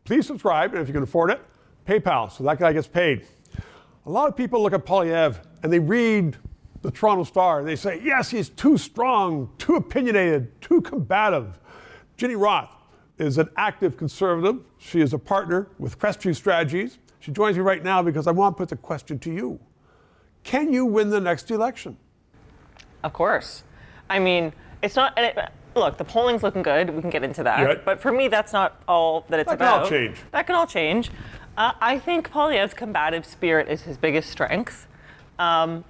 Please subscribe, and if you can afford it, PayPal, so that guy gets paid. A lot of people look at Poilievre and they read the Toronto Star and they say, yes, he's too strong, too opinionated, too combative. Ginny Roth is an active conservative. She is a partner with Crestview Strategies. She joins me right now because I want to put the question to you. Can you win the next election? Of course. I mean, it's not, look, the polling's looking good. We can get into that. Yeah. But for me, that's not all that it's about. That can all change. That can all change. I think Poilievre's combative spirit is his biggest strength,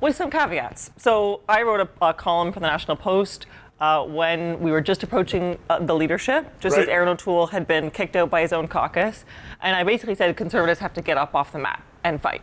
with some caveats. So I wrote a column for the National Post when we were just approaching the leadership, just as Aaron O'Toole had been kicked out by his own caucus. And I basically said Conservatives have to get up off the mat and fight.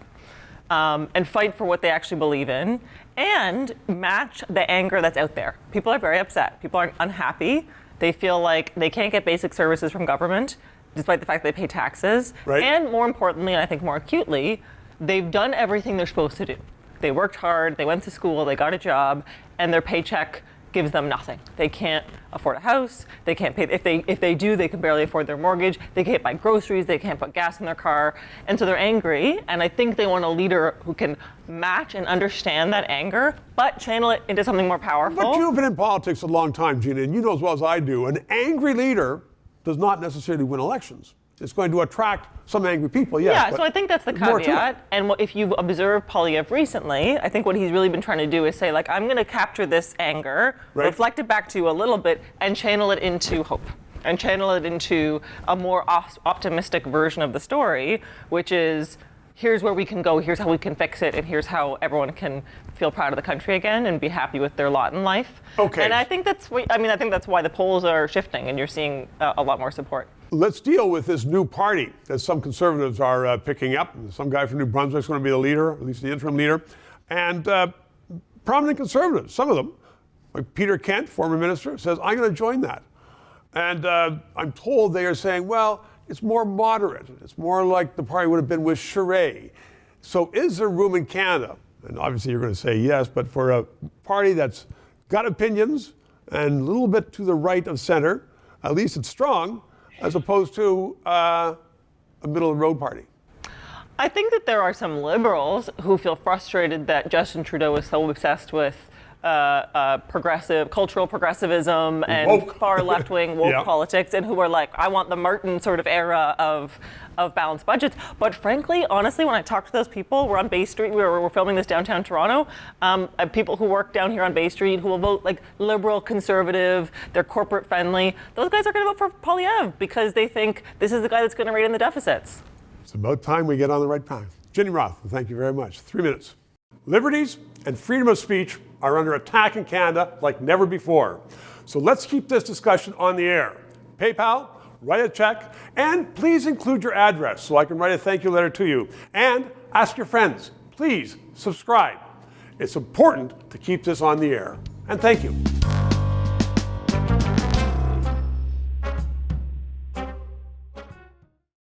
And fight for what they actually believe in, and match the anger that's out there. People are very upset. People are unhappy. They feel like they can't get basic services from government, despite the fact that they pay taxes. And more importantly, and I think more acutely, they've done everything they're supposed to do. They worked hard, they went to school, they got a job, and their paycheck gives them nothing. They can't afford a house, they can't pay, if they do, they can barely afford their mortgage, they can't buy groceries, they can't put gas in their car, and so they're angry, and I think they want a leader who can match and understand that anger, but channel it into something more powerful. But you've been in politics a long time, Gina, and you know as well as I do, an angry leader does not necessarily win elections. It's going to attract some angry people, yes. Yeah, so I think that's the caveat. And if you've observed Poilievre recently, I think what he's really been trying to do is say, like, I'm going to capture this anger, reflect it back to you a little bit, and channel it into hope. And channel it into a more optimistic version of the story, which is, here's where we can go, here's how we can fix it, and here's how everyone can feel proud of the country again and be happy with their lot in life. Okay. And I think that's why the polls are shifting and you're seeing a lot more support. Let's deal with this new party that some Conservatives are picking up. Some guy from New Brunswick is going to be the leader, at least the interim leader. And prominent Conservatives, some of them, like Peter Kent, former minister, says, I'm going to join that. And I'm told they are saying, well, it's more moderate. It's more like the party would have been with Charest. So is there room in Canada? And obviously you're going to say yes, but for a party that's got opinions and a little bit to the right of center, at least it's strong, as opposed to a middle-of-the-road party? I think that there are some Liberals who feel frustrated that Justin Trudeau is so obsessed with cultural progressivism and woke. far left-wing woke politics, and who are like, I want the Martin sort of era of balanced budgets. But frankly, honestly, when I talk to those people, we're on Bay Street, we're filming this downtown Toronto, people who work down here on Bay Street who will vote like liberal, conservative, they're corporate friendly, those guys are going to vote for Poilievre because they think this is the guy that's going to rein in the deficits. It's about time we get on the right path. Ginny Roth, thank you very much. 3 minutes. Liberties and freedom of speech are under attack in Canada like never before. So let's keep this discussion on the air. PayPal, write a check, and please include your address so I can write a thank you letter to you. And ask your friends, please subscribe. It's important to keep this on the air. And thank you.